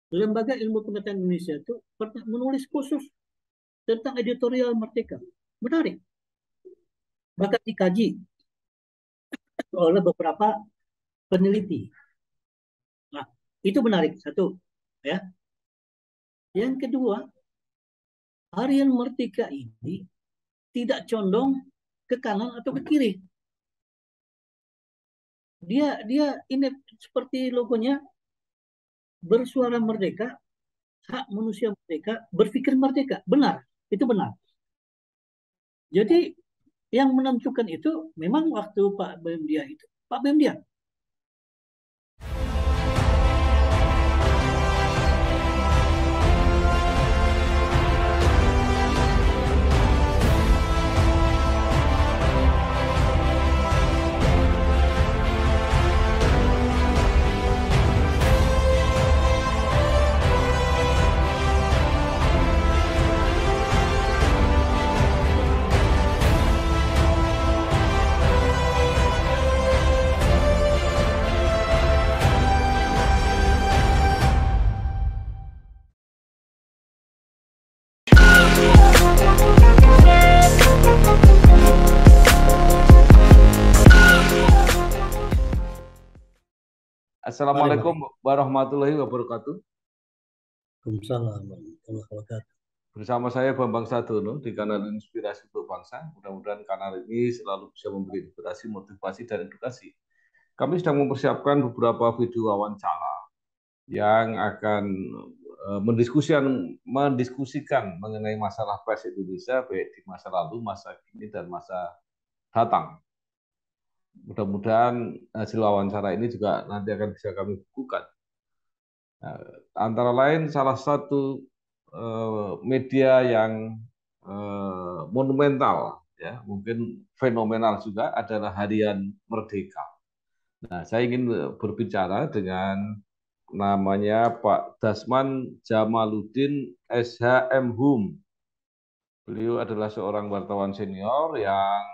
Lembaga Ilmu Pengetahuan Indonesia itu pernah menulis khusus tentang editorial Merdeka. Menarik. Bahkan dikaji oleh beberapa peneliti. Nah, itu menarik satu, ya. Yang kedua, Harian Merdeka ini tidak condong ke kanan atau ke kiri. Dia ini seperti logonya, bersuara merdeka, hak manusia merdeka, berpikir merdeka. Benar, itu benar. Jadi yang menentukan itu memang waktu Pak BM Dia itu, Pak BM Dia. Assalamualaikum warahmatullahi wabarakatuh. Waalaikumsalam warahmatullahi wabarakatuh. Bersama saya Bambang Sadono di kanal Inspirasi untuk Bangsa. Mudah-mudahan kanal ini selalu bisa memberi inspirasi, motivasi, dan edukasi. Kami sedang mempersiapkan beberapa video wawancara yang akan mendiskusikan mengenai masalah pers Indonesia, baik di masa lalu, masa kini, dan masa datang. Mudah-mudahan hasil wawancara ini juga nanti akan bisa kami bukukan. Antara lain salah satu media yang monumental, ya mungkin fenomenal juga adalah Harian Merdeka. Nah, saya ingin berbicara dengan namanya Pak Dasman Jamaluddin SHM.Hum. Beliau adalah seorang wartawan senior yang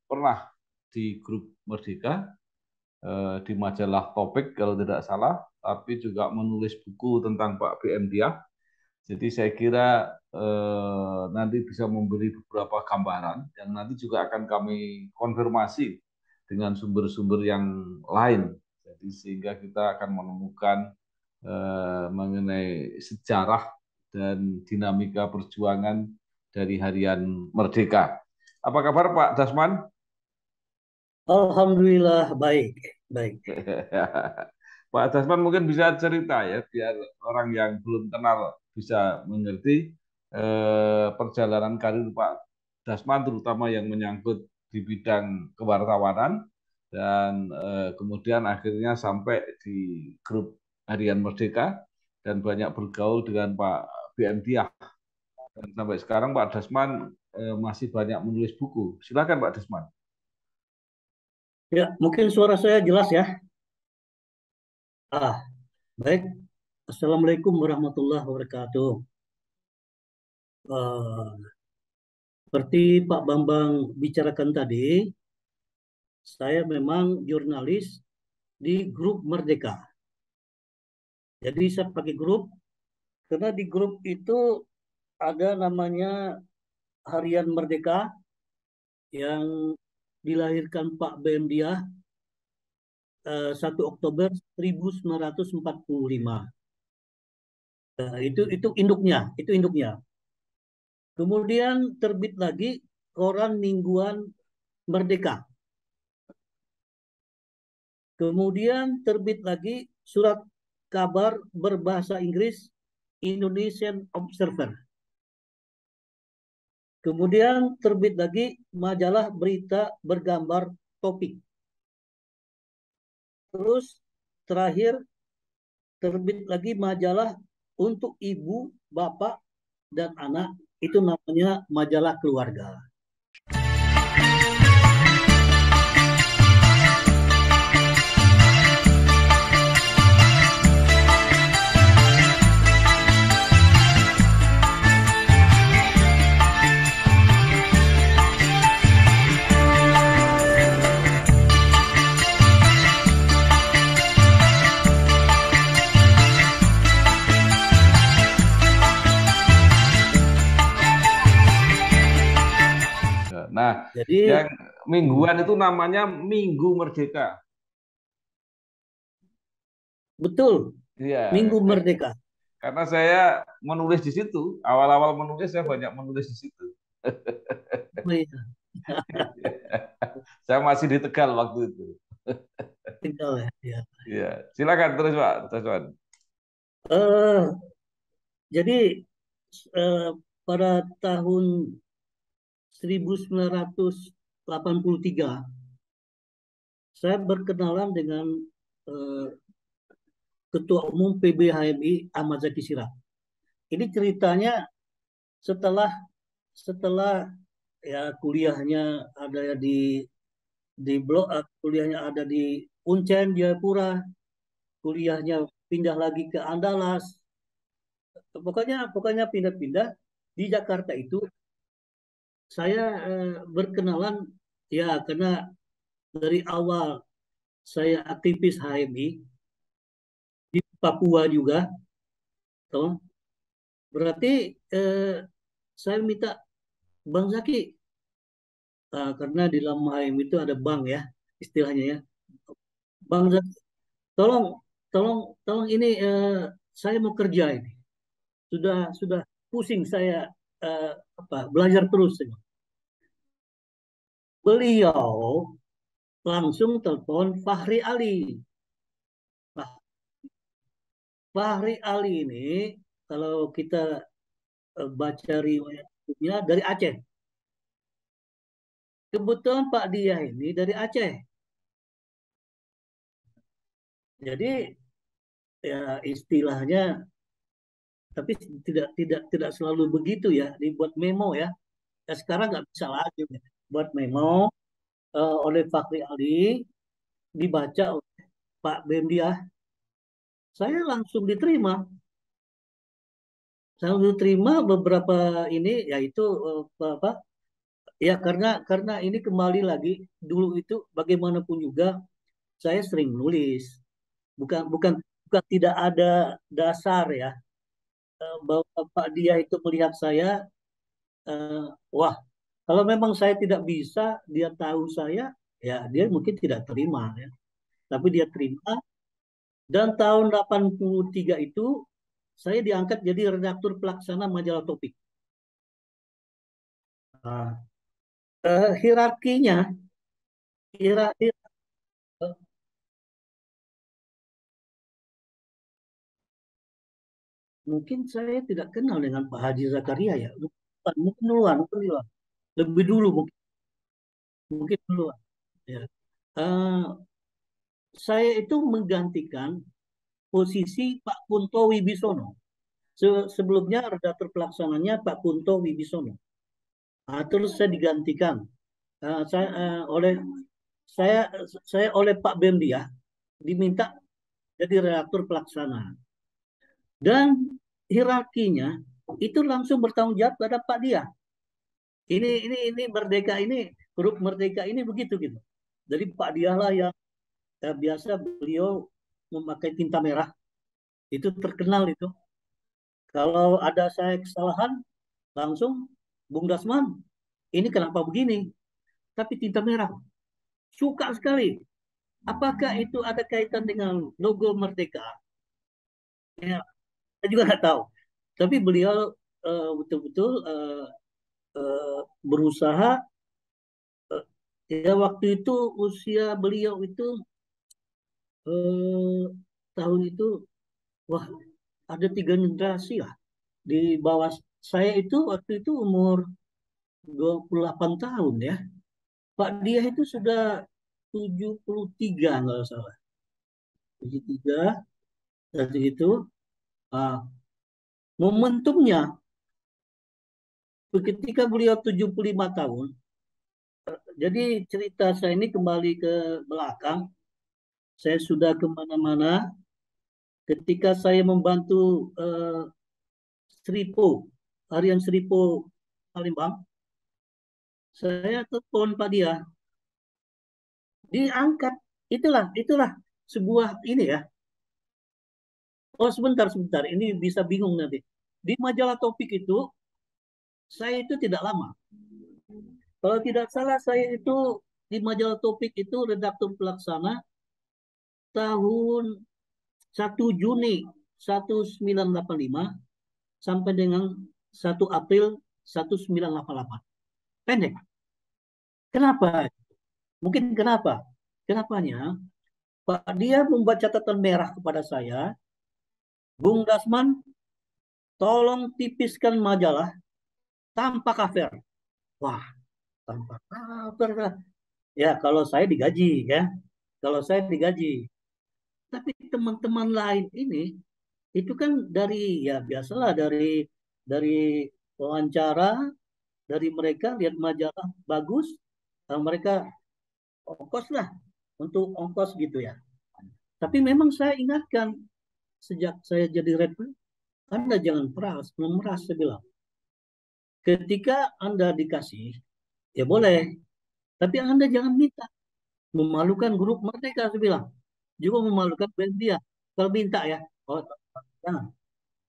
pernah di grup Merdeka, di majalah Topik kalau tidak salah, tapi juga menulis buku tentang Pak BM Dia. Jadi saya kira nanti bisa memberi beberapa gambaran yang nanti juga akan kami konfirmasi dengan sumber-sumber yang lain. Jadi sehingga kita akan menemukan mengenai sejarah dan dinamika perjuangan dari Harian Merdeka. Apa kabar Pak Dasman? Alhamdulillah baik. Pak Dasman mungkin bisa cerita ya, biar orang yang belum kenal bisa mengerti perjalanan karir Pak Dasman, terutama yang menyangkut di bidang kewartawanan, dan kemudian akhirnya sampai di grup Harian Merdeka dan banyak bergaul dengan Pak BM Dia. Dan sampai sekarang Pak Dasman masih banyak menulis buku. Silakan Pak Dasman. Ya, mungkin suara saya jelas ya. Baik. Assalamualaikum warahmatullahi wabarakatuh. Seperti Pak Bambang bicarakan tadi, saya memang jurnalis di grup Merdeka. Jadi saya pakai grup, karena di grup itu ada namanya Harian Merdeka yang dilahirkan Pak BM Dia 1 Oktober 1945. Itu induknya. Kemudian terbit lagi koran mingguan Merdeka. Kemudian terbit lagi surat kabar berbahasa Inggris Indonesian Observer. Kemudian terbit lagi majalah berita bergambar Topik. Terus terakhir terbit lagi majalah untuk ibu, bapak, dan anak. Itu namanya majalah keluarga. Nah, Jadi yang mingguan itu namanya Minggu Merdeka. betul, Iya, Minggu Merdeka. karena saya menulis di situ. Awal-awal menulis saya banyak menulis di situ. Oh, iya. Saya masih di Tegal waktu itu. Tinggal ya. Ya. Iya, silakan terus Pak Taswan. Eh, jadi eh, pada tahun 1983 saya berkenalan dengan eh, Ketua Umum PBHMI Ahmad Zaki Siraj. Ini ceritanya setelah setelah ya kuliahnya ada di blok, kuliahnya ada di Uncen Jayapura, kuliahnya pindah lagi ke Andalas, pokoknya pokoknya pindah-pindah di Jakarta itu saya berkenalan ya karena dari awal saya aktivis HMI di Papua juga, toh. Berarti eh, saya minta Bang Zaki, karena di dalam HMI itu ada bank ya istilahnya ya, Bang Zaki, tolong tolong tolong ini saya mau kerja ini, sudah pusing saya eh, belajar terus. Beliau langsung telepon Fahri Ali. Nah, Fahri Ali ini kalau kita baca riwayatnya dari Aceh. Kebetulan Pak Dia ini dari Aceh. Jadi ya istilahnya, tapi tidak selalu begitu ya, dibuat memo ya. Ya sekarang nggak bisa lagi ya. Buat memo oleh Fahri Ali, dibaca oleh Pak Bemdiah, saya langsung diterima. Saya langsung diterima beberapa ini, yaitu apa? Ya karena ini kembali lagi dulu itu bagaimanapun juga saya sering nulis. Bukan bukan bukan tidak ada dasar ya, bahwa Pak Dia itu melihat saya, eh, wah, kalau memang saya tidak bisa, dia tahu saya, ya dia mungkin tidak terima ya. Tapi dia terima, dan tahun 83 itu saya diangkat jadi redaktur pelaksana majalah Topik. Nah, hierarkinya, hierarki, eh, mungkin saya tidak kenal dengan Pak Haji Zakaria ya. Mungkin duluan, mungkin duluan. Lebih dulu mungkin, mungkin duluan. Ya. Eh, saya itu menggantikan posisi Pak Kunto Wibisono. Sebelumnya redaktur pelaksananya Pak Kunto Wibisono. Nah, terus saya digantikan saya saya oleh Pak Bemdia diminta jadi redaktur pelaksana, dan hierarkinya itu langsung bertanggung jawab pada Pak Dia. Ini Merdeka ini, grup Merdeka ini begitu gitu. Jadi Pak Dia lah yang biasa beliau memakai tinta merah, itu terkenal itu. Kalau ada saya kesalahan langsung, Bung Dasman, ini kenapa begini? Tapi tinta merah. Suka sekali. Apakah itu ada kaitan dengan logo Merdeka? Ya, saya juga nggak tahu. Tapi beliau betul-betul berusaha. Ya waktu itu usia beliau itu eh, tahun itu, wah, ada 3 generasi lah di bawah saya itu. Waktu itu umur 28 tahun ya. Pak Dia itu sudah 73 nggak salah. 73 dari itu. Ah, momentumnya ketika beliau 75 tahun. Jadi cerita saya ini kembali ke belakang. Saya sudah kemana-mana. Ketika saya membantu Seripo, harian Seripo Palembang, saya telepon Pak Dia, diangkat. Itulah sebuah ini ya. Oh sebentar sebentar, ini bisa bingung nanti. Di majalah Topik itu saya itu tidak lama. Kalau tidak salah saya itu di majalah Topik itu redaktur pelaksana tahun 1 Juni 1985 sampai dengan 1 April 1988. Pendek. Kenapa? Mungkin kenapa? Kenapanya? Pak dia membuat catatan merah kepada saya, Bung Dasman, tolong tipiskan majalah tanpa cover. Wah, tanpa cover. Ya, kalau saya digaji ya. Kalau saya digaji. Tapi teman-teman lain ini itu kan dari ya biasalah dari wawancara, dari mereka lihat majalah bagus, mereka ongkos lah untuk ongkos gitu ya. Tapi memang saya ingatkan sejak saya jadi rektor, Anda jangan memeras, saya bilang. Ketika Anda dikasih, ya boleh, tapi Anda jangan minta. Memalukan grup Merdeka, saya bilang. Juga memalukan band dia. Kalau minta ya, oh jangan.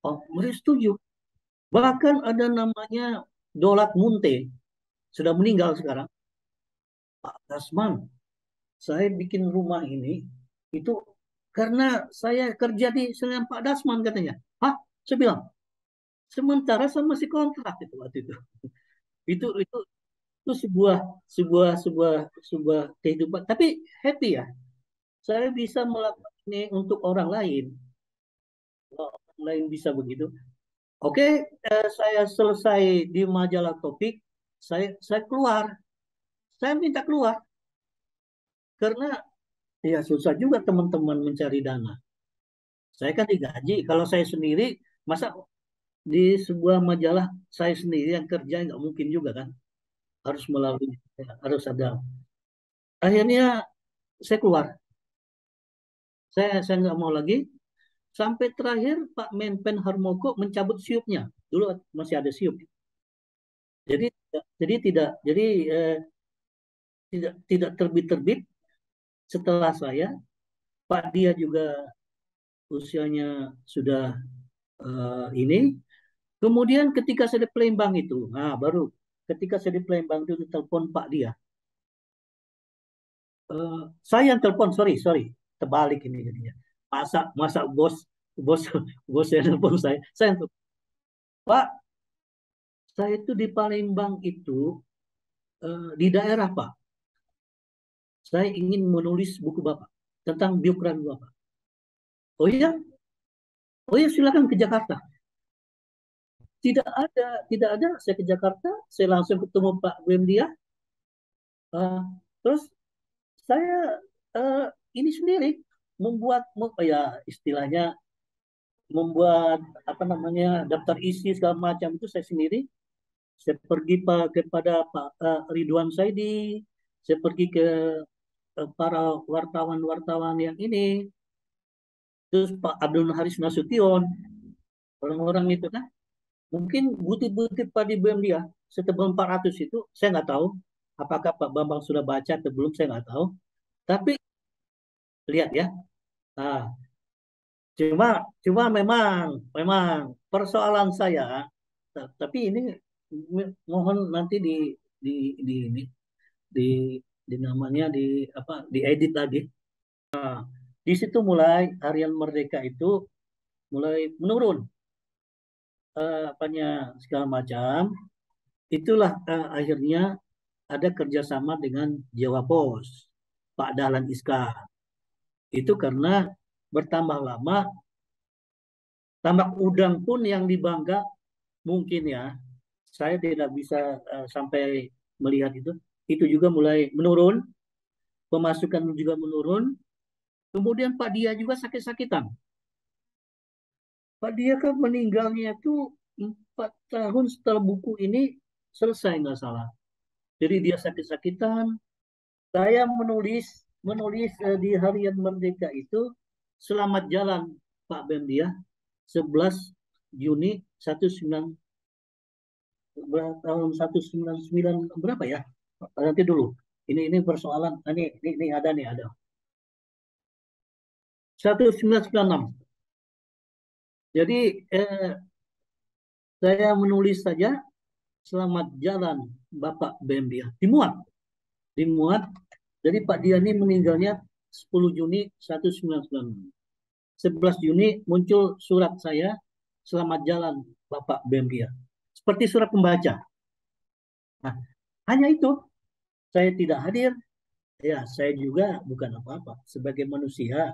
Oh, mereka setuju. Bahkan ada namanya Dolat Munte, sudah meninggal sekarang. Pak Dasman, saya bikin rumah ini itu karena saya kerja di dengan Pak Dasman katanya. Hah? Saya bilang, sementara saya masih kontrak itu waktu itu. Itu itu itu sebuah kehidupan. Tapi happy ya. Saya bisa melakukan ini untuk orang lain. Kalau orang lain bisa begitu. Oke, saya selesai di majalah Topik, saya keluar. Saya minta keluar karena ya susah juga teman-teman mencari dana. Saya kan digaji. Kalau saya sendiri, masa di sebuah majalah saya sendiri yang kerja nggak mungkin juga kan? Harus melalui, harus ada. Akhirnya saya keluar. Saya nggak mau lagi. Sampai terakhir Pak Menpen Harmoko mencabut siupnya. Dulu masih ada siup. Jadi jadi tidak terbit-terbit setelah saya. Pak dia juga usianya sudah ini. Kemudian ketika saya di Palembang itu, nah baru ketika saya di Palembang itu telepon Pak dia. Saya yang telepon, sorry, terbalik ini jadinya. Masa masa bos bos saya telepon saya yang telepon. Pak, saya itu di Palembang itu di daerah Pak. Saya ingin menulis buku Bapak tentang biografi Bapak. Oh iya, oh iya silakan ke Jakarta. Tidak ada. Saya ke Jakarta, saya langsung ketemu Pak Wim dia. Terus saya uh, ini sendiri ya istilahnya membuat apa namanya daftar isi segala macam itu saya sendiri. Saya pergi kepada Pak Ridwan Saidi, saya pergi ke para wartawan-wartawan yang ini, terus Pak Abdul Haris Nasution, orang-orang itu kan. Mungkin butir-butir padi BEM dia setebal 400 itu, saya nggak tahu apakah Pak Bambang sudah baca atau belum, saya nggak tahu. Tapi lihat ya, nah, cuma cuma memang persoalan saya, tapi ini mohon nanti di di di di, di namanya di apa diedit lagi. Di situ mulai harian Merdeka itu mulai menurun apanya segala macam. Itulah akhirnya ada kerjasama dengan Jawa Pos, Pak Dahlan Iskan. Itu karena bertambah lama, tambak udang pun yang di Bangka mungkin ya, saya tidak bisa sampai melihat itu. Itu juga mulai menurun, pemasukan juga menurun. Kemudian Pak Dia juga sakit-sakitan. Pak Dia kan meninggalnya itu 4 tahun setelah buku ini selesai nggak salah. Jadi dia sakit-sakitan. Saya menulis di Harian Merdeka itu selamat jalan Pak Bem dia 11 Juni 19 tahun 199 berapa ya? Nanti dulu. Ini persoalan ini ada. 1996. Jadi saya menulis saja selamat jalan Bapak BM Dia. Dimuat. Jadi Pak Dia ini meninggalnya 10 Juni 1996. 11 Juni muncul surat saya, selamat jalan Bapak BM Dia. Seperti surat pembaca. Nah, hanya itu, saya tidak hadir. Ya, saya juga bukan apa-apa. Sebagai manusia,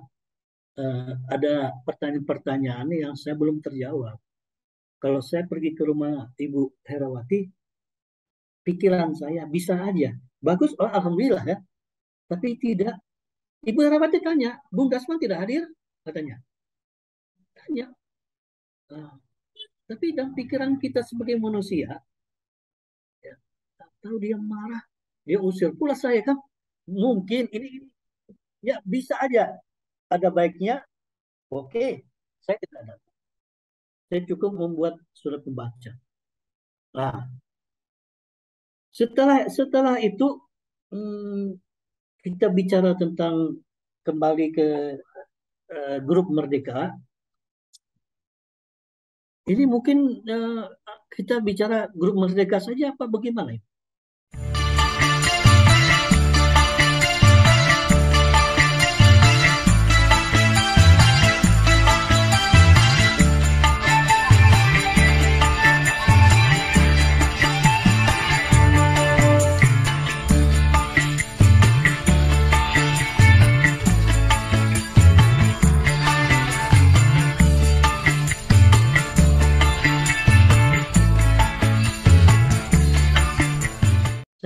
ada pertanyaan-pertanyaan yang saya belum terjawab. Kalau saya pergi ke rumah Ibu Herawati, pikiran saya bisa aja. Bagus, oh, alhamdulillah ya. Tapi tidak. Ibu Herawati tanya, Bung Dasman tidak hadir? Katanya. Tanya. Nah, tapi dalam pikiran kita sebagai manusia, ya, tahu dia marah, dia usir pula saya kan. Mungkin ini ya bisa aja. Ada baiknya, oke, saya tidak ada. Saya cukup membuat surat pembaca. Nah, setelah itu hmm, kita bicara tentang kembali ke grup Merdeka. Ini mungkin kita bicara grup Merdeka saja apa bagaimana?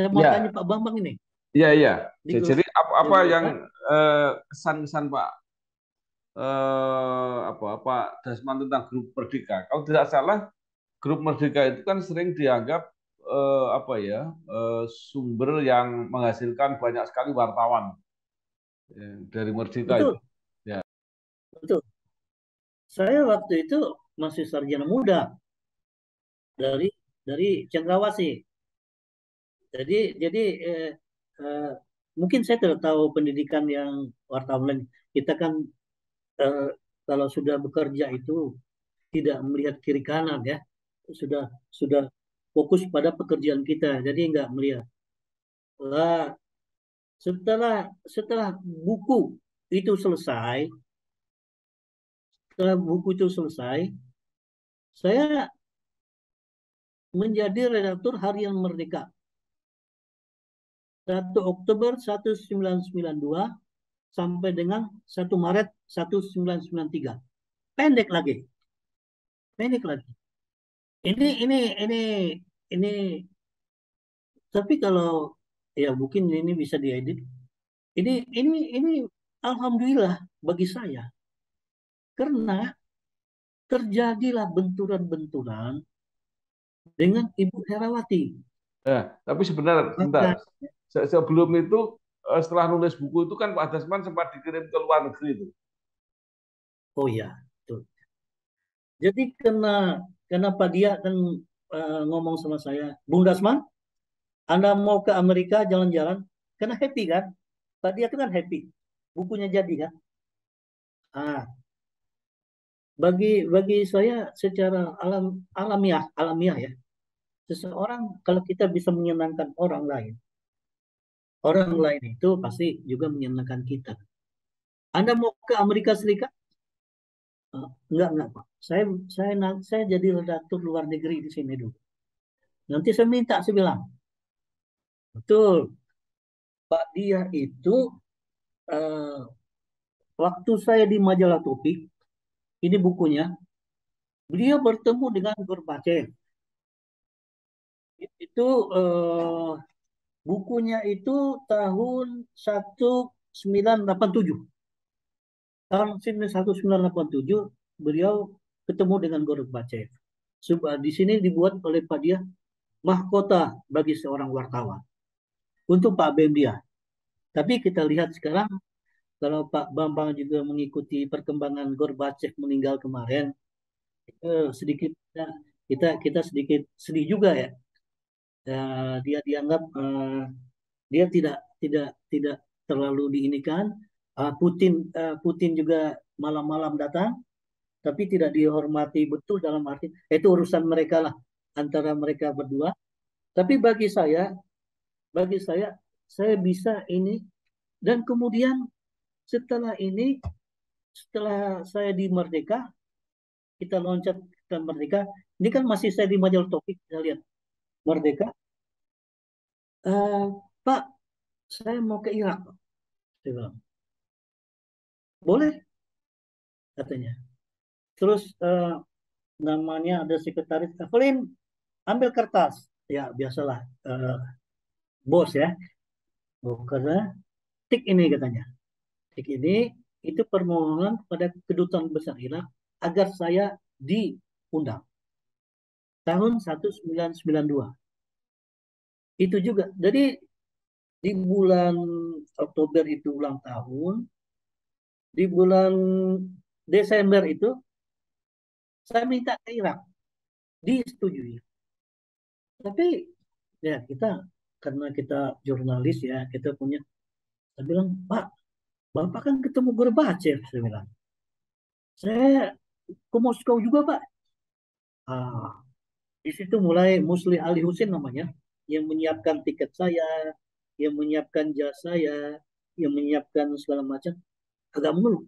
Saya mau Ya, tanya Pak Bambang ini. iya, iya. Di grup Jadi apa yang Merdeka, kesan-kesan Pak Pak Dasman tentang grup Merdeka? Kalau tidak salah, grup Merdeka itu kan sering dianggap sumber yang menghasilkan banyak sekali wartawan dari Merdeka itu. betul, Ya, betul. Saya waktu itu masih sarjana muda dari Cendrawasih. Jadi eh, eh, mungkin saya tidak tahu pendidikan yang wartawan lain. Kita kan eh, kalau sudah bekerja itu tidak melihat kiri kanan ya, sudah sudah fokus pada pekerjaan kita, jadi nggak melihat. Lah setelah buku itu selesai, setelah buku itu selesai, saya menjadi redaktur Harian Merdeka 1 Oktober 1992 sampai dengan 1 Maret 1993. Pendek lagi, pendek lagi. Ini ini tapi kalau ya mungkin ini bisa diedit. Ini alhamdulillah bagi saya karena terjadilah benturan-benturan dengan Ibu Herawati. ya. Tapi sebenarnya, Maka, sebentar. Sebelum itu, setelah nulis buku itu kan Pak Dasman sempat dikirim ke luar negeri itu. oh ya, tuh. Jadi kenapa dia kan ngomong sama saya, Bung Dasman, Anda mau ke Amerika jalan-jalan, karena happy kan? Pak dia kan happy, bukunya jadi kan? Ah, bagi saya secara alamiah ya, seseorang kalau kita bisa menyenangkan orang lain itu pasti juga menyenangkan kita. Anda mau ke Amerika Serikat? Enggak Pak. Saya jadi redaktur luar negeri di sini dulu. Nanti saya minta, saya bilang, betul, Pak dia itu eh, waktu saya di majalah Topik, ini bukunya, beliau bertemu dengan Gorbachev. Itu bukunya itu tahun 1987. Tahun 1987 beliau ketemu dengan Gorbachev. Di sini dibuat oleh Pak dia mahkota bagi seorang wartawan untuk Pak BM dia. Tapi kita lihat sekarang kalau Pak Bambang juga mengikuti perkembangan Gorbachev meninggal kemarin, sedikit kita sedikit sedih juga ya. Dia dianggap dia tidak terlalu diinikan. Putin juga malam-malam datang, tapi tidak dihormati betul dalam arti itu urusan mereka lah antara mereka berdua. Tapi bagi saya bisa ini, dan kemudian setelah ini, setelah saya di Merdeka, kita loncat ke Merdeka. Ini kan masih saya di Majalah Topik, saya lihat Merdeka. "Eh, Pak, saya mau ke Irak, Pak." Saya bilang, boleh katanya. Terus namanya ada sekretaris, Evelyn, ambil kertas. Ya biasalah, bos ya. Oh, karena tik ini katanya. Tik ini itu permohonan kepada kedutaan besar Irak agar saya diundang tahun 1992. Itu juga. Jadi di bulan Oktober itu ulang tahun, di bulan Desember itu saya minta ke Irak, disetujui. Tapi ya kita, karena kita jurnalis ya, kita punya, saya bilang, Pak, Bapak kan ketemu Gorbachev, saya bilang. Saya ke Moskow juga, Pak. Ah, di situ mulai Musli Ali Husin namanya, yang menyiapkan tiket saya, yang menyiapkan jas saya, yang menyiapkan segala macam. Agak mulu.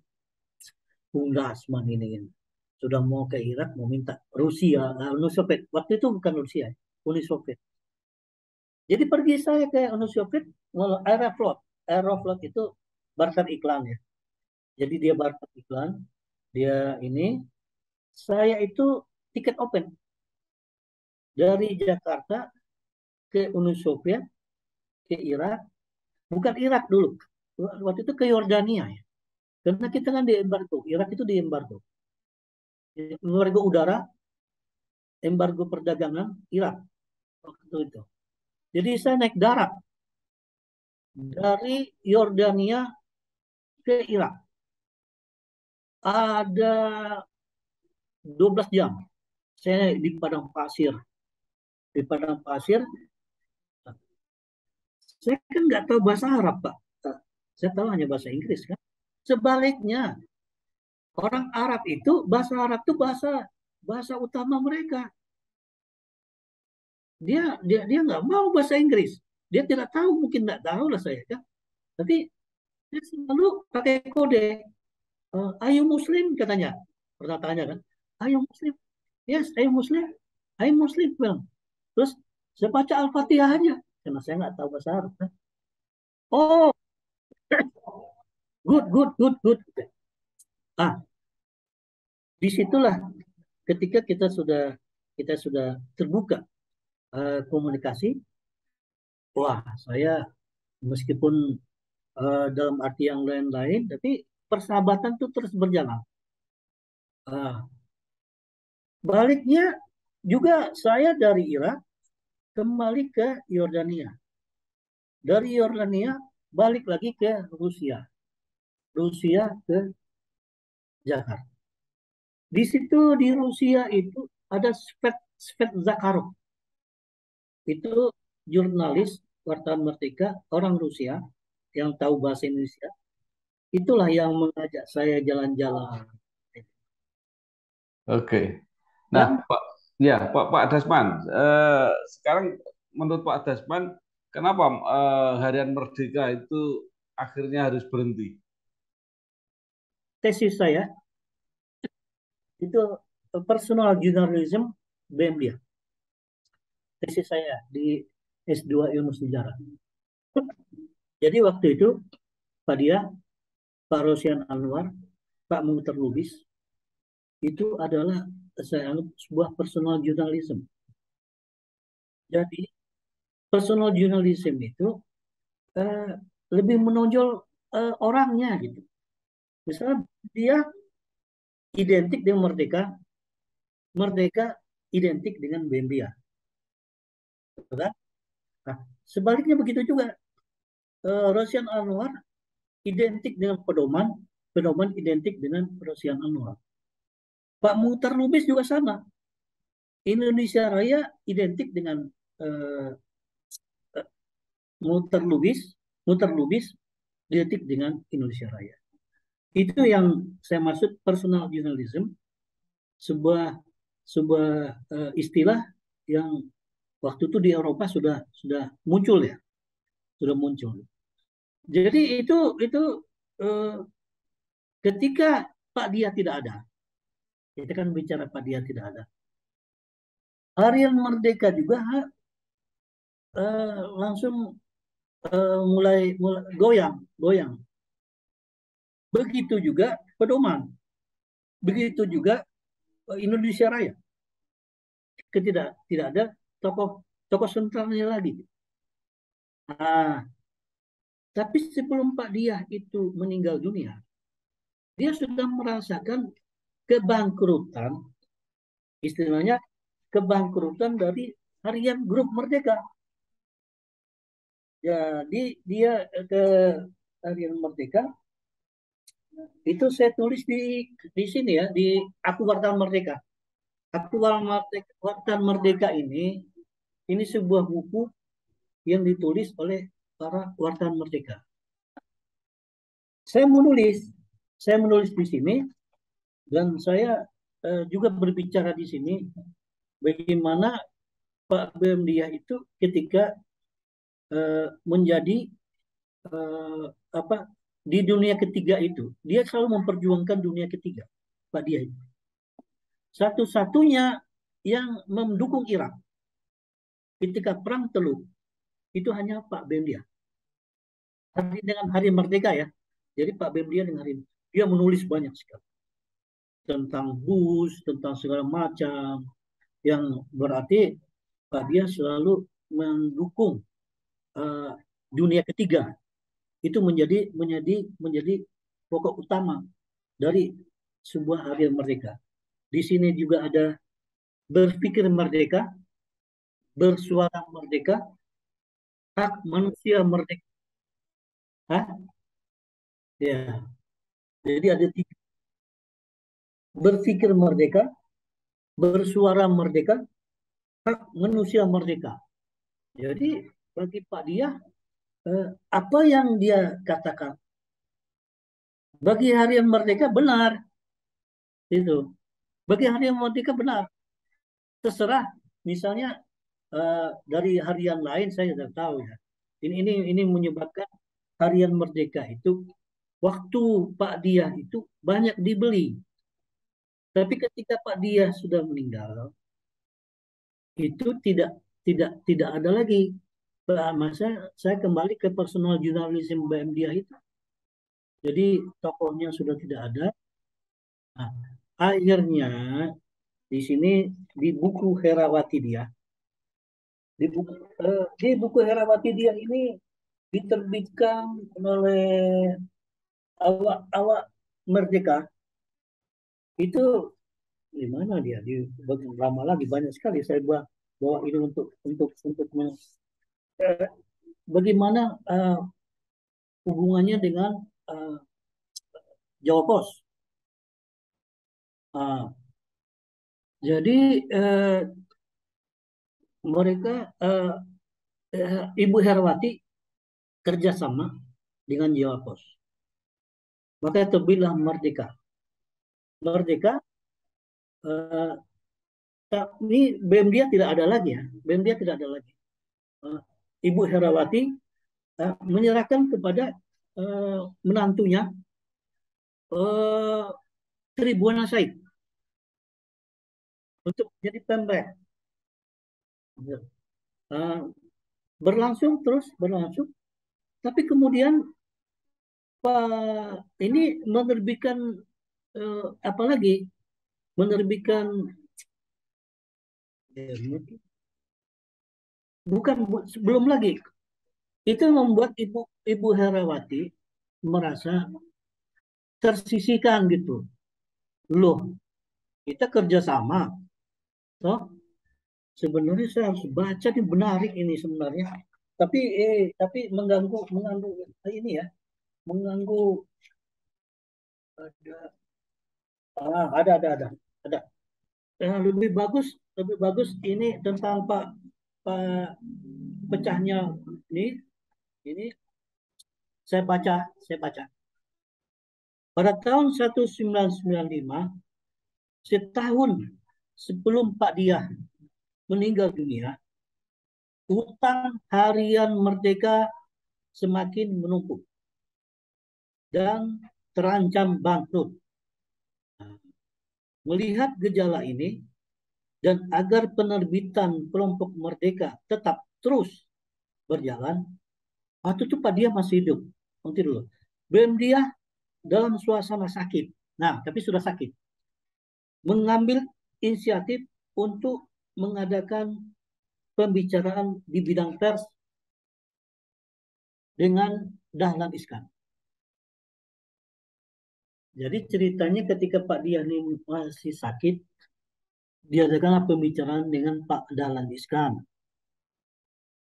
Bung Dasman ini sudah mau ke Irak, mau minta Rusia, Uni Soviet. Waktu itu bukan Rusia, Uni Soviet. Jadi pergi saya ke Uni Soviet, Aeroflot. Aeroflot itu barter iklan ya. Jadi dia barter iklan, dia ini, saya itu tiket open dari Jakarta ke Uni Soviet, ke Irak, bukan Irak dulu. Waktu itu ke Yordania ya. Karena kita kan di embargo, Irak itu di embargo. Embargo udara, embargo perdagangan Irak waktu itu. Jadi saya naik darat dari Yordania ke Irak. Ada 12 jam. Saya di padang pasir. Di padang pasir, saya kan nggak tahu bahasa Arab, Pak. Saya tahu hanya bahasa Inggris kan. Sebaliknya, orang Arab itu, bahasa Arab itu bahasa bahasa utama mereka. Dia nggak mau bahasa Inggris. Dia tidak tahu, mungkin nggak tahu lah saya kan. Tapi dia selalu pakai kode. Ayo Muslim katanya. Pernah tanya kan? Ayo Muslim. Yes, ayo Muslim. Ayo Muslim. Bilang. Terus saya baca Al-Fatihah aja. Karena saya nggak tahu bahasa Arab kan. Oh, good, good, good, good. Ah, disitulah ketika kita sudah terbuka komunikasi. Wah, saya meskipun dalam arti yang lain-lain, tapi persahabatan itu terus berjalan. Ah, baliknya juga saya dari Irak kembali ke Yordania. Dari Yordania balik lagi ke Rusia. Rusia ke Jakarta. Di situ di Rusia itu ada Svet Zakharov. Itu jurnalis wartawan Merdeka orang Rusia yang tahu bahasa Indonesia. Itulah yang mengajak saya jalan-jalan. Oke. Nah, Dan Pak, ya Pak Dasman, sekarang menurut Pak Dasman, kenapa Harian Merdeka itu akhirnya harus berhenti? tesis saya itu personal journalism BMDIA. Tesis saya di S2 Ilmu Sejarah. Jadi waktu itu Pak Dia, Pak Rosian Anwar, Pak Muhtar Lubis, itu adalah saya anggap sebuah personal journalism. Jadi personal journalism itu eh, lebih menonjol orangnya gitu. Misalnya dia identik dengan Merdeka, Merdeka identik dengan BMDIA. Kan? Nah, sebaliknya begitu juga. Rosian Anwar identik dengan pedoman, pedoman identik dengan Rosian Anwar. Pak Muhtar Lubis juga sama. Indonesia Raya identik dengan uh, Muhtar Lubis, Muhtar Lubis identik dengan Indonesia Raya. Itu yang saya maksud personal journalism, sebuah sebuah istilah yang Waktu itu di Eropa sudah muncul ya, sudah muncul. Jadi itu eh, ketika Pak Dia tidak ada, kita kan bicara Pak Dia tidak ada. Harian Merdeka juga langsung mulai goyang, goyang. Begitu juga pedoman, begitu juga Indonesia Raya. Tidak ada tokoh tokoh sentralnya lagi. Nah, tapi sebelum Pak Diah itu meninggal dunia, dia sudah merasakan kebangkrutan, istilahnya kebangkrutan dari harian grup Merdeka. Jadi dia ke harian Merdeka itu saya tulis di sini ya, di Aku Wartawan Merdeka. Wartawan Merdeka ini sebuah buku yang ditulis oleh para wartawan Merdeka. Saya menulis, saya menulis di sini dan saya juga berbicara di sini bagaimana Pak BM Dia itu ketika menjadi apa di dunia ketiga itu, dia selalu memperjuangkan dunia ketiga, Pak Dia itu. Satu-satunya yang mendukung Irak ketika perang Teluk itu hanya Pak BM Dia. Dengan Hari Merdeka ya. Jadi Pak BM Dia dengan hari dia menulis banyak sekali tentang Bush, tentang segala macam, yang berarti Pak dia selalu mendukung uh, dunia ketiga. Itu menjadi pokok utama dari sebuah harian merdeka. Di sini juga ada berpikir merdeka, bersuara merdeka, hak manusia merdeka. Hah? Ya, jadi ada tiga. Berpikir merdeka, bersuara merdeka, hak manusia merdeka. Jadi bagi Pak Dia, apa yang dia katakan bagi harian merdeka benar itu. Bagi harian merdeka benar. Terserah misalnya dari harian lain saya tidak tahu ya. Ini menyebabkan harian merdeka itu waktu Pak Dia itu banyak dibeli. Tapi ketika Pak Dia sudah meninggal, itu tidak ada lagi. Masa saya kembali ke personal journalism BM Dia itu. Jadi tokohnya sudah tidak ada. Nah, akhirnya di sini di buku Herawati Dia, di buku Herawati Dia ini diterbitkan oleh awak-awak Merdeka itu di mana dia di lama lagi banyak sekali saya bawa ini untuk eh, bagaimana hubungannya dengan uh, Jawa Pos. Uh, jadi mereka Ibu Herawati kerjasama dengan Jawa Pos. Maka terbitlah Merdeka. Merdeka uh, ini BEM dia tidak ada lagi ya. BEM dia tidak ada lagi. Ibu Herawati menyerahkan kepada menantunya Tribhuwana Said untuk menjadi pemret. Berlangsung terus berlangsung, tapi kemudian ini menerbitkan apa lagi? Menerbitkan bukan belum lagi. Itu membuat Ibu Herawati merasa tersisihkan gitu. Loh, kita kerjasama, toh sebenarnya saya harus baca nih menarik ini sebenarnya. Tapi mengganggu ini ya, mengganggu ada. Lebih bagus ini tentang Pak pecahnya ini saya baca. Pada tahun 1995, setahun sebelum Pak Diah meninggal dunia, utang harian Merdeka semakin menumpuk dan terancam bangkrut. Melihat gejala ini dan agar penerbitan kelompok Merdeka tetap terus berjalan, waktu itu Pak Dia masih hidup. Nanti dulu. BEM Dia dalam suasana sakit. Nah, tapi sudah sakit. Mengambil inisiatif untuk mengadakan pembicaraan di bidang pers dengan Dahlan Iskan. Jadi ceritanya ketika Pak Dia ini masih sakit, diadakanlah pembicaraan dengan Pak Dahlan Iskan.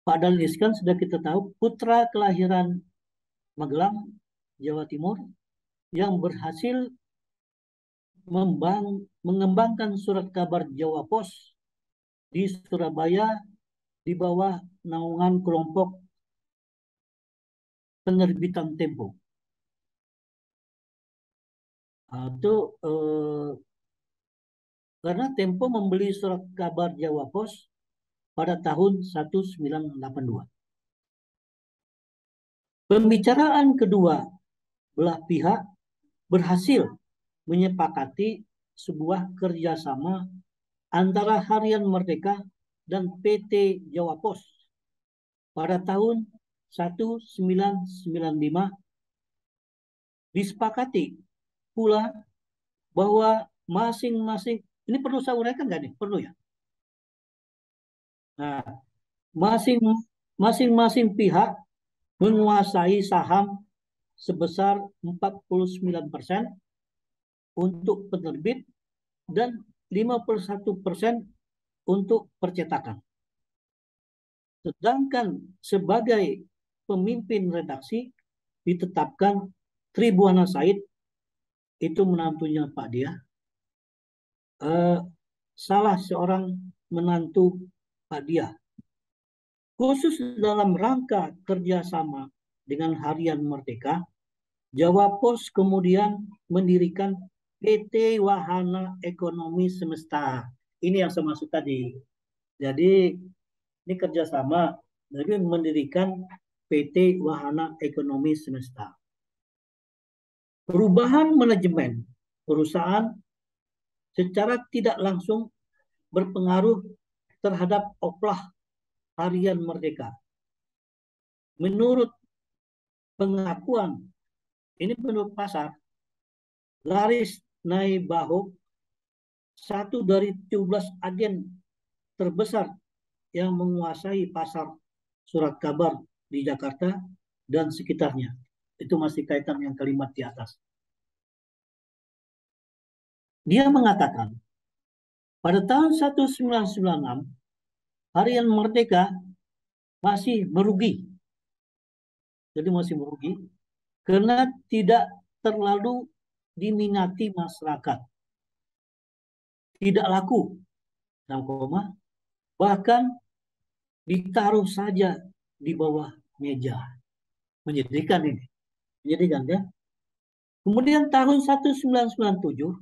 Pak Dahlan Iskan sudah kita tahu putra kelahiran Magelang, Jawa Timur, yang berhasil mengembangkan surat kabar Jawa Pos di Surabaya di bawah naungan kelompok penerbitan Tempo. Itu karena Tempo membeli surat kabar Jawa Pos pada tahun 1982. Pembicaraan kedua belah pihak berhasil menyepakati sebuah kerjasama antara Harian Merdeka dan PT Jawa Pos pada tahun 1995. Disepakati pula bahwa masing-masing, ini perlu saya uraikan nggak nih? Perlu ya? Nah, masing-masing pihak menguasai saham sebesar 49% untuk penerbit dan 51% untuk percetakan. Sedangkan sebagai pemimpin redaksi ditetapkan Tribuana Said, itu menantunya Pak Dia, salah seorang menantu Pak Dia. Khusus dalam rangka kerjasama dengan Harian Merdeka, Jawa Pos kemudian mendirikan PT Wahana Ekonomi Semesta. Ini yang saya maksud tadi. Jadi ini kerjasama, jadi mendirikan PT Wahana Ekonomi Semesta. Perubahan manajemen perusahaan secara tidak langsung berpengaruh terhadap oplah Harian Merdeka. Menurut pengakuan, ini menurut pasar, Laris Naibaho, satu dari 17 agen terbesar yang menguasai pasar surat kabar di Jakarta dan sekitarnya. Itu masih kaitan yang kalimat di atas. Dia mengatakan, pada tahun 1996, Harian Merdeka masih merugi. Jadi masih merugi karena tidak terlalu diminati masyarakat. Tidak laku, bahkan ditaruh saja di bawah meja. Menyedihkan ini. Menyedihkan ya. Kemudian tahun 1997,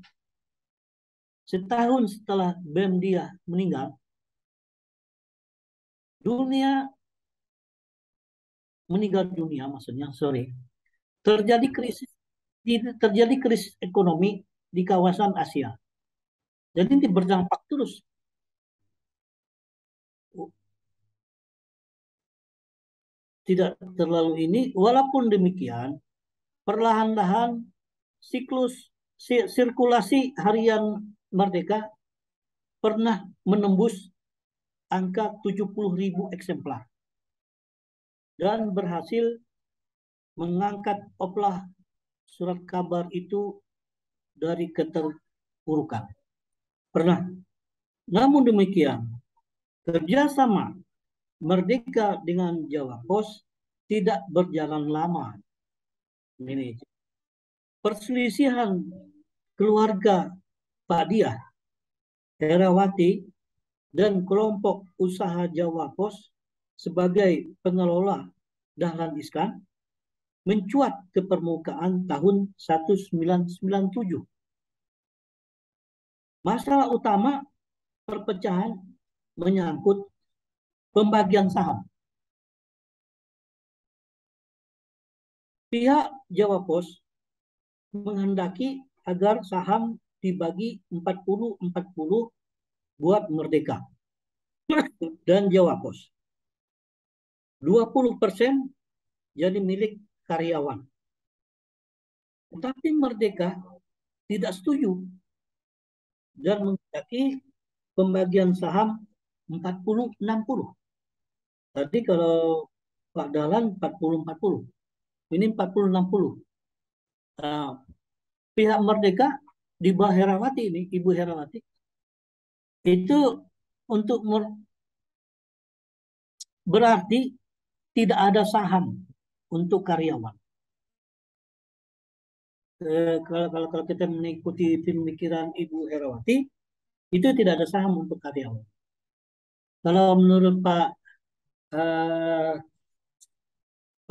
setahun setelah BEM Dia meninggal, terjadi krisis ekonomi di kawasan Asia. Jadi ini berdampak terus. Tidak terlalu ini, walaupun demikian, perlahan-lahan sirkulasi Harian Merdeka pernah menembus angka 70.000 eksemplar dan berhasil mengangkat oplah surat kabar itu dari keterpurukan. Pernah. Namun demikian, kerjasama Merdeka dengan Jawa Pos tidak berjalan lama. Ini perselisihan keluarga Pak Dia, Herawati, dan kelompok usaha Jawa Pos sebagai pengelola Dahlan Iskan mencuat ke permukaan tahun 1997. Masalah utama perpecahan menyangkut pembagian saham. Pihak Jawa Pos menghendaki agar saham dibagi 40-40 buat Merdeka dan Jawa Pos. 20% jadi milik karyawan. Tetapi Merdeka tidak setuju dan menghendaki pembagian saham 40-60. Tadi kalau Pak Dahlan 40-40. Ini 40-60. Nah, pihak Merdeka di bawah Herawati ini, Ibu Herawati, itu untuk berarti tidak ada saham untuk karyawan. Kalau kita mengikuti pemikiran Ibu Herawati, itu tidak ada saham untuk karyawan. Kalau menurut Pak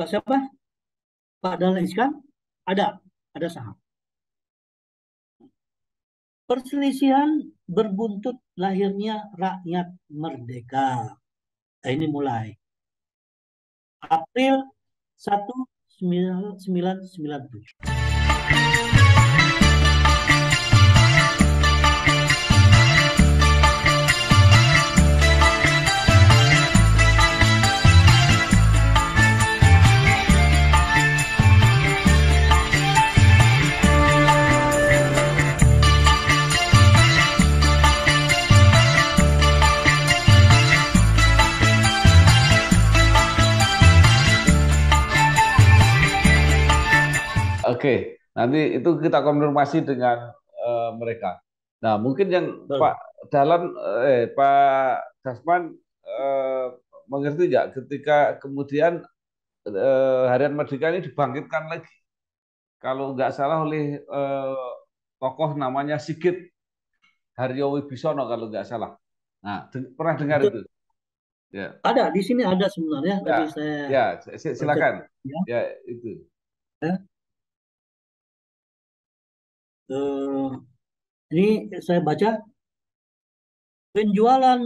siapa? Pak Dahlan Iskan, ada saham. Perselisihan berbuntut lahirnya rakyat merdeka. Nah, ini mulai. April 1997. Oke, nanti itu kita konfirmasi dengan mereka. Nah, mungkin yang Pak Dahlan, Pak Dasman mengerti nggak ketika kemudian Harian Merdeka ini dibangkitkan lagi, kalau nggak salah oleh tokoh namanya Sigit Haryowibisono kalau nggak salah. Nah, pernah dengar itu? Ya. Ada di sini ada sebenarnya. Ya, Tadi saya ya, silakan. Ya, itu. Ya. Ini saya baca penjualan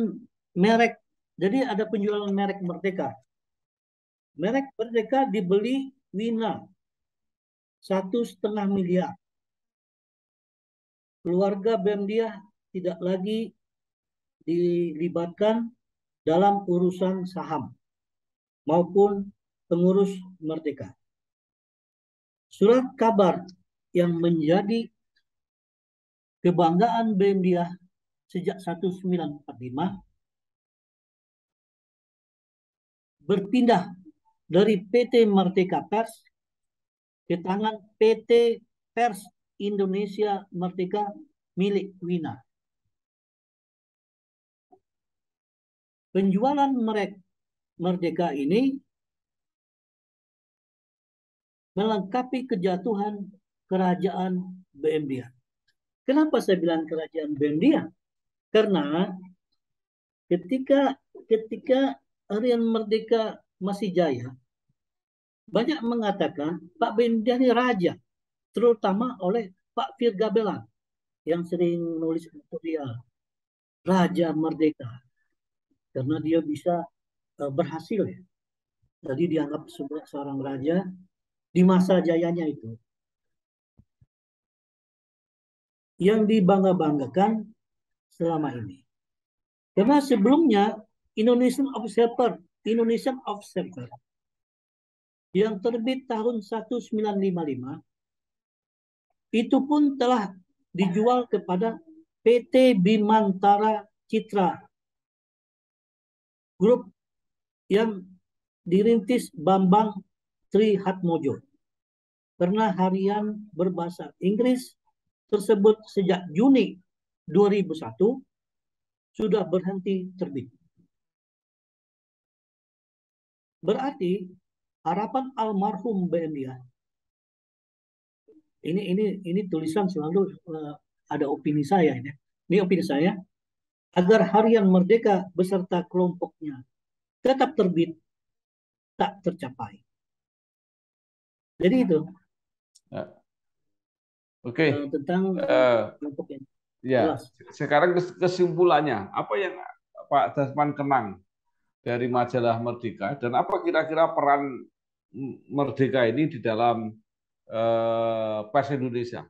merek. Jadi ada penjualan merek Merdeka. Merek Merdeka dibeli Wina 1,5 miliar. Keluarga Bemdiah tidak lagi dilibatkan dalam urusan saham maupun pengurus Merdeka. Surat kabar yang menjadi kebanggaan Bemdiah sejak 1945 berpindah dari PT Merdeka Pers ke tangan PT Pers Indonesia Merdeka milik Wina. Penjualan merek Merdeka ini melengkapi kejatuhan kerajaan Bemdiah. Kenapa saya bilang kerajaan Bemdiah? Karena ketika Harian Merdeka masih jaya, banyak mengatakan Pak Bemdiah ini raja, terutama oleh Pak Virgabelan yang sering menulis editorial Raja Merdeka, karena dia bisa berhasil ya. Jadi dianggap seorang raja di masa jayanya itu. Yang dibangga-banggakan selama ini. Karena sebelumnya Indonesian Observer yang terbit tahun 1955 itu pun telah dijual kepada PT Bimantara Citra Group yang dirintis Bambang Trihatmojo. Karena harian berbahasa Inggris tersebut sejak Juni 2001 sudah berhenti terbit. Berarti harapan almarhum Bemdiah ini tulisan selalu ada opini saya ini. Ini opini saya agar Harian Merdeka beserta kelompoknya tetap terbit tak tercapai. Jadi itu. Oke. Tentang kelompoknya. Ya, sekarang kesimpulannya apa yang Pak Dasman kenang dari majalah Merdeka dan apa kira-kira peran Merdeka ini di dalam pers Indonesia?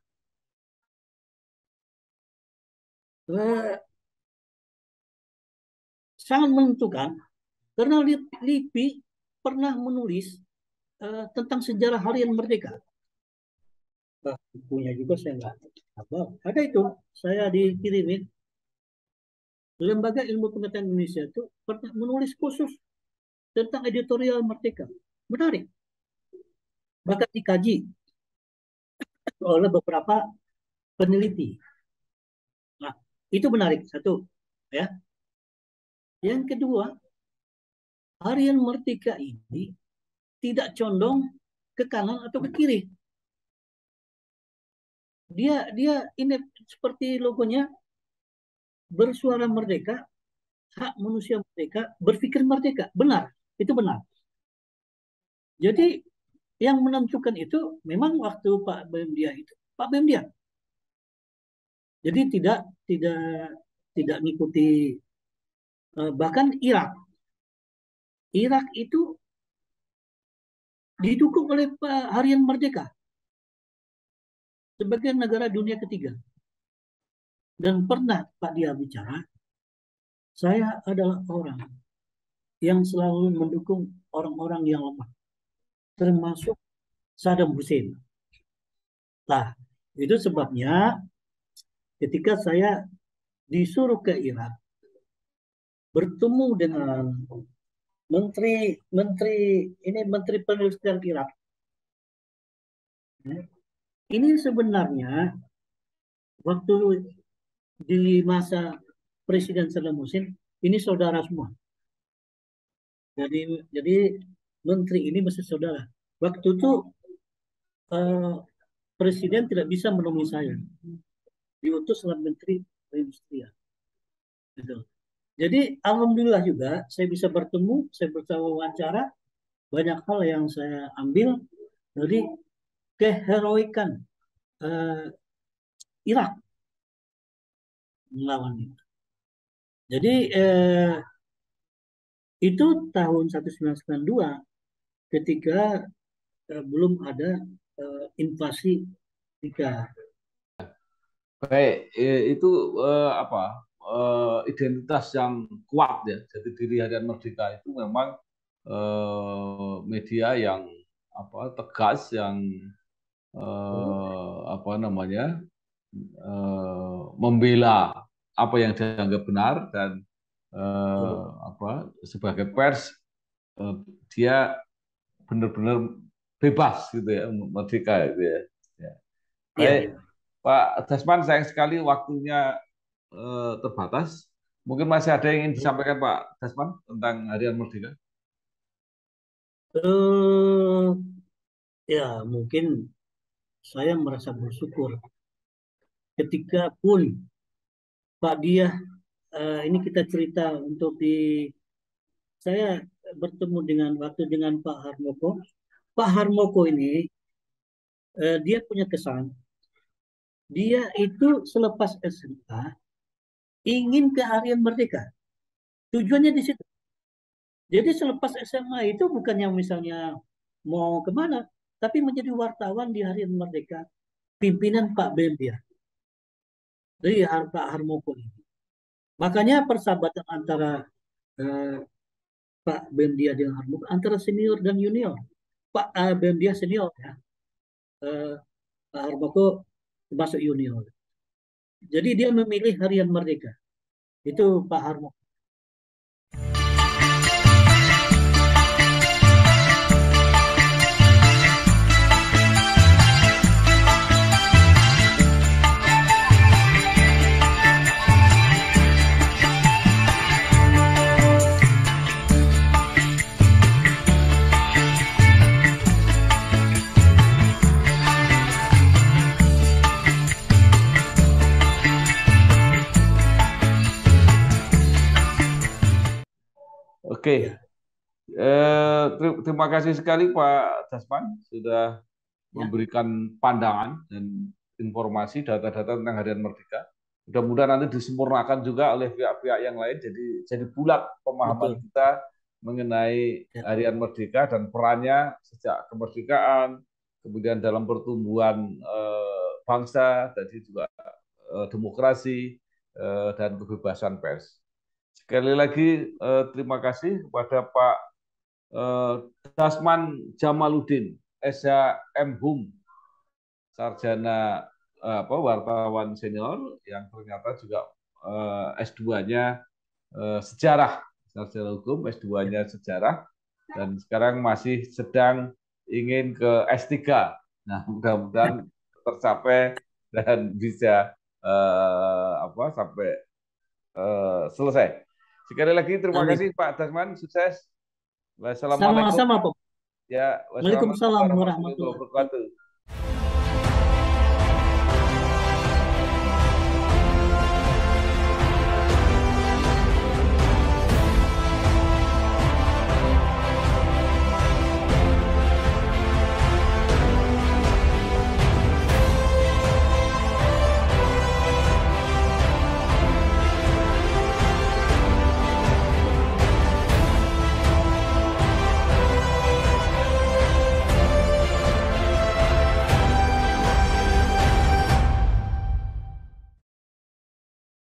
Eh, Sangat menentukan karena LIPI pernah menulis tentang sejarah harian merdeka. Bukunya juga saya nggak apa. Ada itu, saya dikirimin. Lembaga Ilmu Pengetahuan Indonesia itu pernah menulis khusus tentang editorial merdeka. Menarik. Bahkan dikaji oleh beberapa peneliti. Nah, itu menarik satu. Ya. Yang kedua, harian merdeka ini tidak condong ke kanan atau ke kiri. Dia ini seperti logonya, bersuara merdeka, hak manusia merdeka, berpikir merdeka. Benar, itu benar. Jadi yang menentukan itu memang waktu Pak BEM Dia itu, Pak BEM Dia. Jadi tidak tidak mengikuti bahkan Irak itu didukung oleh Harian Merdeka sebagai negara dunia ketiga. Dan pernah Pak Dia bicara, saya adalah orang yang selalu mendukung orang-orang yang lemah, termasuk Saddam Hussein. Nah, itu sebabnya ketika saya disuruh ke Irak, bertemu dengan menteri menteri menteri perindustrian Irak. Ini sebenarnya waktu di masa Presiden Saddam Hussein, ini saudara semua. Jadi menteri ini masih saudara. Waktu itu Presiden tidak bisa menemui saya, diutus oleh Menteri Perindustrian. Gitu. Jadi alhamdulillah juga saya bisa bertemu, saya bisa wawancara, banyak hal yang saya ambil dari keheroikan Irak melawan itu. Jadi itu tahun 1992 ketika belum ada invasi Amerika. Baik, itu apa identitas yang kuat ya. Jadi diri Harian Merdeka itu memang media yang apa tegas, yang apa namanya membela apa yang dianggap benar dan apa sebagai pers dia benar-benar bebas gitu ya, merdeka gitu ya. Ya. Iya, Baik, iya. Pak Dasman, sayang sekali waktunya terbatas. Mungkin masih ada yang ingin disampaikan Pak Dasman tentang Harian Merdeka? Eh, ya mungkin saya merasa bersyukur ketika pun Pak Dia ini kita cerita untuk di saya bertemu dengan waktu dengan Pak Harmoko. Pak Harmoko ini dia punya kesan, dia itu selepas SMA ingin ke Harian Merdeka. Tujuannya di situ. Jadi selepas SMA itu bukannya misalnya mau kemana, tapi menjadi wartawan di Harian Merdeka, pimpinan Pak BEM dia, dari Pak Harmoko ini. Makanya persahabatan antara eh, Pak BEM dia dengan Harmoko, antara senior dan junior. Pak BEM dia senior ya, eh, Pak Harmoko termasuk junior. Jadi dia memilih Harian Merdeka. Itu Pak Harmoko. Oke, Ya. terima kasih sekali Pak Dasman sudah Ya. memberikan pandangan dan informasi data-data tentang Harian Merdeka. Mudah-mudahan nanti disempurnakan juga oleh pihak-pihak yang lain, jadi bulat pemahaman Betul. kita mengenai Ya. Harian Merdeka dan perannya sejak kemerdekaan, kemudian dalam pertumbuhan bangsa, tadi juga demokrasi dan kebebasan pers. Sekali lagi terima kasih kepada Pak eh, Dasman Jamaluddin, SHM sarjana wartawan senior yang ternyata juga S2-nya sejarah, sarjana hukum, S2-nya sejarah, dan sekarang masih sedang ingin ke S3. Nah, mudah-mudahan tercapai dan bisa sampai selesai. Sekali lagi terima Amin. kasih Pak Dasman, sukses. Wassalamualaikum. Sama-sama, Pak. Ya, wassalamualaikum Waalaikumsalam warahmatullahi warahmatullahi wabarakatuh. wabarakatuh.